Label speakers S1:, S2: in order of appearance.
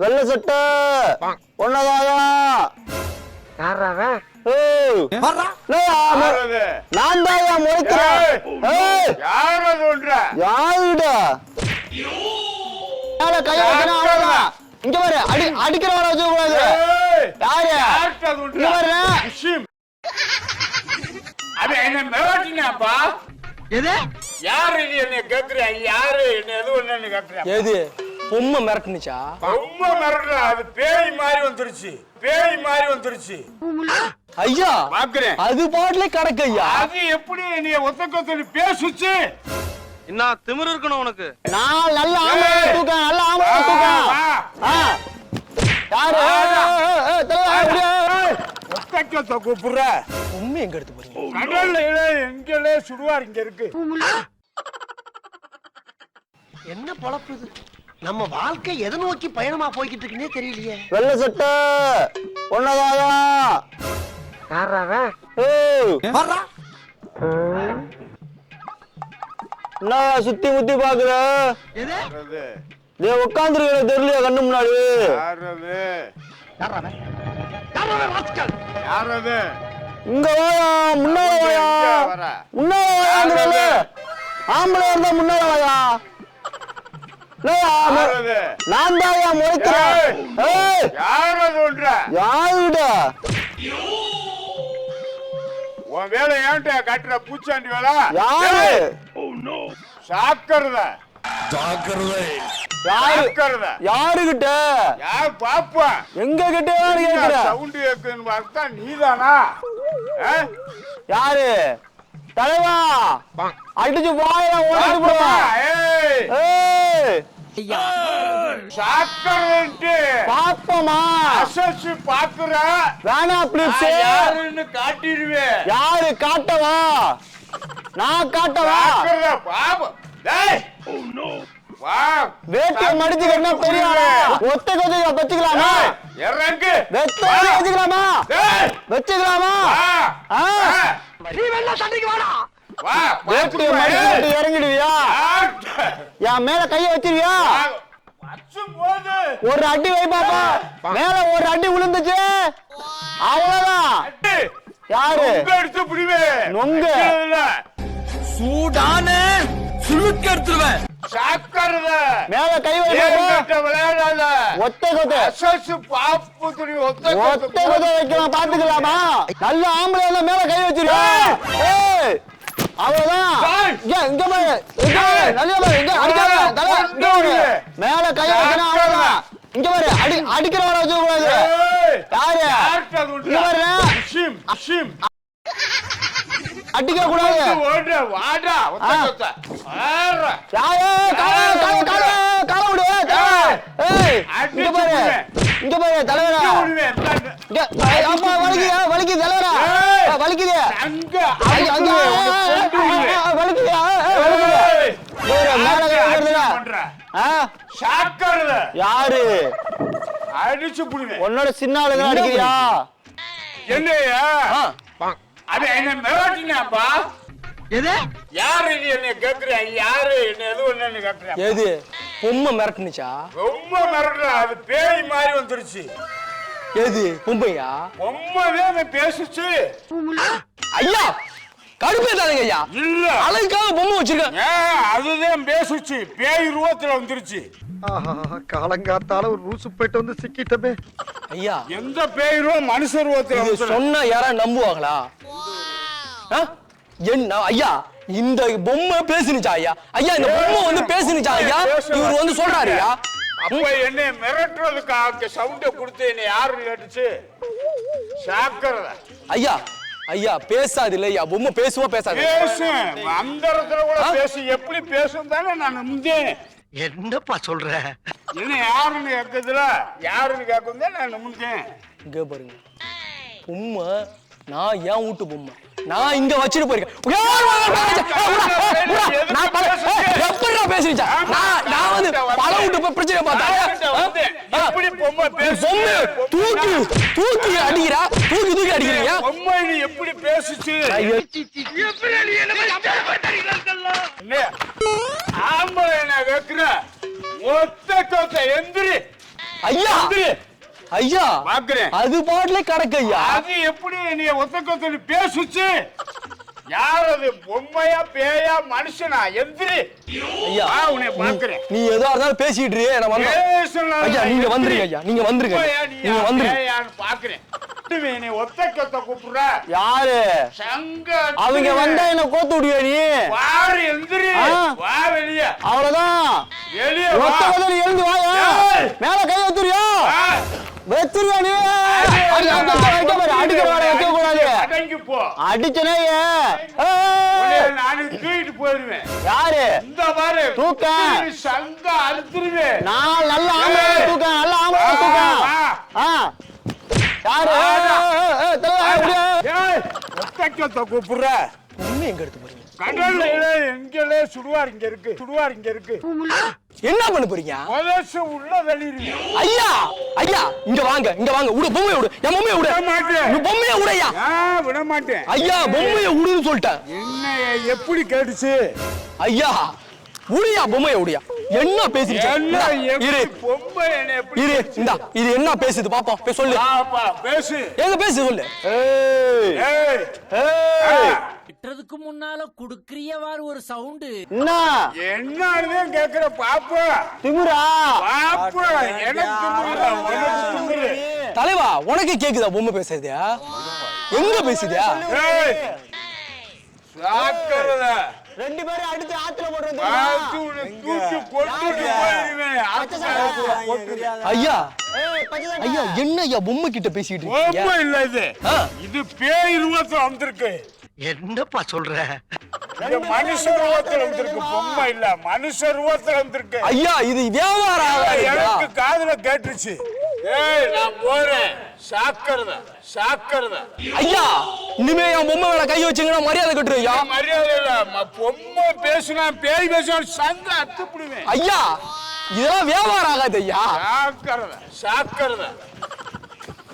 S1: வெள்ள சட்டை ஒன்னதாயா நான் தாயா முறைக்கிறேன். கைய வைக்கணும். இங்க பாரு, அடிக்கிறவரை வச்சுக்க கூடாது. யாரு இங்க பாரு,
S2: என்ன மிரட்டினாப்பா? யாரு என்ன கேக்குற? யாரு என்ன எது ஒண்ணு கேக்குற?
S1: எது பொம்மை மிரட்டுனுச்சா?
S2: பொம்மை மிரட்டல, அது பேய் மாதிரி வந்துருச்சு. பேய் மாதிரி வந்துருச்சு
S1: ஐயா.
S2: பாக்குறேன்
S1: அது பாட்டுல கிடக்கு ஐயா.
S2: அது எப்படி நீ ஒத்தக்கொத்த பேசுச்சு?
S3: என்ன திமிரு இருக்கணும் உனக்கு?
S1: நான் நல்ல ஆம்பளை தூக்கேன், நல்ல ஆம்பளை தூக்கேன். யாரு
S2: ஒத்தக்கொத்த கூப்பிடுற?
S1: பொம்மை எங்க எடுத்து போறீங்க?
S2: கடல்ல எங்களே சுடுவார் இங்க இருக்கு.
S4: என்ன பொழப்புது? நம்ம வாழ்க்கை எதை நோக்கி பயணமா போய்கிட்டு இருக்குன்னே தெரியலையே.
S1: வெள்ள சட்டை ஒன்னதாயா என்ன சுத்தி முத்தி பாக்குற? உட்காந்துருக்க தெரியலையா கண்ணு முன்னாடி? இங்க வாயா, முன்னாடி வாயா, முன்னாடி வாயாங்கிறல. ஆம்பளை இருந்தா முன்னாடி வாயா. நான் தாயா முறைக்கிறேன். யாருட
S2: உன் வேலை ஏன்ட்ட கட்டுற பூச்சாண்டி வேலை?
S1: யாரு
S2: சாக்கிறத
S1: யாருகிட்ட?
S2: யார் பாப்பா?
S1: எங்க கிட்ட கேக்குற?
S2: சவுண்ட் கேக்குன்னு பார்த்தா நீதானா?
S1: யாரு தலைவா? அடிச்சு வாயில ஓடிட்டு போடா. பாப்பமா
S2: அசச்சு பாக்குற
S1: வேணா பிளீஸ்.
S2: யாருன்னு காட்டிடுவே.
S1: யாரு காட்டவா? நான் காட்டவா? வேட்டியை மடிச்சுக்கன்னா பெரிய ஒத்த கொஞ்சம் வச்சுக்கலாமா? வச்சுக்கலாமா? வச்சுக்கலாமா? வேட்டியை மடிச்சுக்கிட்டு இறங்கிடுவியா? என் மேல கைய வச்சிருவியா? ஒரு அடி வை பாப்பா. மேல ஒரு அடி விழுந்துச்சு அவ்வளவுதான். யாரு
S2: எடுத்து பிடிவே?
S1: நொங்க
S3: சூடான சுளுக்க எடுத்துருவேன்.
S1: மேல கை வை பாப்பா.
S2: விளையாடாத.
S1: ஒத்த கொத்த
S2: பாப்பு துணி
S1: ஒத்த கொத்த வைக்கலாம், பாத்துக்கலாமா? நல்ல ஆம்பளை மேல கை வச்சிருவியா? அவ்வளவுதான். இங்க பாரு, மேல கை வைக்கணும் அவ்வளவுதான். இங்க பாரு, அடிக்கிறவரை வச்சுக்க கூடாது. யாரு இங்க பாரு, அடிக்க கூடாது. இங்க பாரு, இங்க பாரு தலைவரா. வலிக்குது தலைவரா, வலிக்குது. யாரு
S2: அடிச்சு புடுவேன்.
S1: உன்னோட சின்ன ஆளுங்க அடிக்கிறியா?
S2: என்னையா அது என்ன மிரட்டினாப்பா? யாரு என்ன கேக்குற? யாரு என்ன எது ஒண்ணு கேக்குற?
S1: எது பொம்மை மிரட்டுனுச்சா?
S2: ரொம்ப மிரட்டல, அது பேய் மாதிரி வந்துருச்சு.
S1: எது பொம்மையா?
S2: பொம்மை பேசுச்சு.
S1: ஐயா கடுப்பேதானுங்க ஐயா.
S2: இல்ல
S1: அழகுக்காக பொம்மை வச்சிருக்கேன்.
S2: அதுதான் பேசுச்சு, பேய் ரூபத்துல வந்துருச்சு.
S4: காலங்காத்தால ஒரு ரூசு போயிட்டு வந்து சிக்கிட்டமே.
S1: ஐயா
S2: எந்த பேய் ரூபம் மனுஷ ரூபத்துல
S1: சொன்னா யாரா நம்புவாங்களா? என்ன ஐயா இந்த பொம்மை பேசுனுச்சா? ஐயா ஐயா இந்த பொம்மை வந்து பேசுனுச்சா? ஐயா இவர் வந்து சொல்றாரு. ஐயா
S2: அப்ப என்ன மிரட்டுறதுக்கு சவுண்ட கொடுத்து என்ன யாரு கேட்டுச்சு? சாக்கிறத.
S1: ஐயா ஐயா பேசாது இல்ல ஐயா, பொம்மை பேசுவா பேசாது?
S2: பேசு, அந்த இடத்துல கூட பேசு. எப்படி பேசும் தானே நான் நம்புதேன்.
S4: என்னப்பா சொல்ற?
S2: என்ன யாருன்னு கேக்குதுல, யாருன்னு கேட்கும் தான் நான் நம்புதேன்.
S1: இங்க பாருங்க, பொம்மை நான் ஏன் வீட்டு பொம்மை நான் இங்க வச்சுட்டு போயிருக்கேன். பேசிச்சா? நான் வந்து பல விட்டு பிரச்சனை பார்த்தேன். தூக்கி தூக்கி அடிக்கிறா, தூக்கி தூக்கி அடிக்கிறீங்க.
S2: பொம்மை எப்படி பேசுச்சு? ஆம்பளை என்ன வைக்கிற? ஒத்த எந்திரி
S1: ஐயா ஐயா
S2: பாக்குறேன்.
S1: அது பாட்டுல கிடக்கு ஐயா.
S2: அது எப்படி நீ ஒத்தக்கொத்தனி பேசுச்சு? யார் அது? பொம்மையா பேயா மனுஷனா? எந்திரி
S1: ஐயா
S2: உன்னை பாக்குறேன்.
S1: நீ ஏதோ இருந்தாலும் பேசிட்டு இரு, நான் வந்தேன். ஐயா நீங்க வந்துருங்க ஐயா, நீங்க வந்துருங்க, நீங்க வந்துருங்க.
S2: பாக்குறேன். நீ ஒத்தக்கொத்த கூப்பிடுற
S1: யாரு?
S2: சங்க
S1: அவங்க வந்தா என்ன கோத்து விடுவியா நீ?
S2: வாரு, எந்திரி வா வெளியே.
S1: அவ்வளவுதான்.
S2: வெளியே
S1: ஒத்த கதறி எழுந்து வாயா. மேல கை வச்சுறியா? வெச்சுறியா நீ? அடிக்கிற வேலை வைக்க கூடாது.
S2: அடங்கி போ.
S1: அடிச்சனே
S2: நானு தூக்கிட்டு போயிருவேன்.
S1: யாரு?
S2: இந்த பாரு
S1: தூக்க
S2: சங்க அறுத்துருவேன்.
S1: நான் நல்ல ஆம்பளை தூக்க, நல்ல ஆம்பளை தூக்க. யாரு?
S2: ஒத்தக்கத்தை கூப்பிடுற.
S1: உண்மை எங்க எடுத்து போறீங்க?
S2: கடல்ல எங்களே சுடுவார் இங்க இருக்கு, சுடுவார் இங்க இருக்கு.
S1: என்ன பண்ண போறீங்க?
S2: முதல்ல உள்ள வெளியிரு.
S1: ஐயா ஐயா இங்க வாங்க, இங்க வாங்க. உடு பொம்மையை விடு, என் பொம்மையை விடு. நீ பொம்மையை விடுயா.
S2: விட மாட்டேன்.
S1: ஐயா பொம்மையை விடுன்னு சொல்லிட்டேன்.
S2: என்ன எப்படி கேட்டுச்சு?
S1: ஐயா உடியா, பொம்மையை உடியா. என்ன பேசிருச்சு? இரு
S2: பொம்மை என்ன எப்படி
S1: இரு, இந்தா இது என்ன பேசுது பாப்போம். போய் சொல்லு.
S2: பேசு.
S1: எங்க பேசு சொல்லு.
S5: கிட்டறதுக்கு முன்னால குடுக்குறியவாறு ஒரு சவுண்ட்.
S2: என்னன்னு கேக்குற பாப்பா?
S1: திமுரா
S2: பாப்பா எனக்கு திமுறா, உனக்கு திமுறா.
S1: தலைவா உனக்கு கேக்குதா பொம்மை பேசுறது? எங்க பேசுதியா?
S2: சாக்கறத
S1: ரெண்டு பேரும் அடிச்சு ஆத்துல போடுறது.
S2: தூக்கி கொட்டிட்டு போயிருவேன்.
S1: ஐயா ஐயா என்ன ஐயா பொம்மை கிட்ட பேசிட்டு இருக்கீங்க?
S2: பொம்மை இல்ல இது. இது பேய் ரூபத்துல வந்திருக்கு.
S4: என்னப்பா சொல்ற?
S2: இது மனுஷ ரூபத்துல வந்திருக்கு. பொம்மை இல்ல, மனுஷ ரூபத்துல வந்திருக்கு.
S1: ஐயா இது வியாபாரம்
S2: எனக்கு காதுல கேட்டுச்சு. நான் போறேன். சாக்கறத
S1: ஐயா இனிமே என் பொம்மை மேல கை வச்சீங்கன்னா மரியாதை கட்டுருயா.
S2: மரியாதை இல்ல. பொம்மை பேசுனா பேய் பேசுனா சங்க அத்துப்பிடுவேன்.
S1: ஐயா இதெல்லாம் வியாபாரம் ஆகாது ஐயா.
S2: சாக்கறத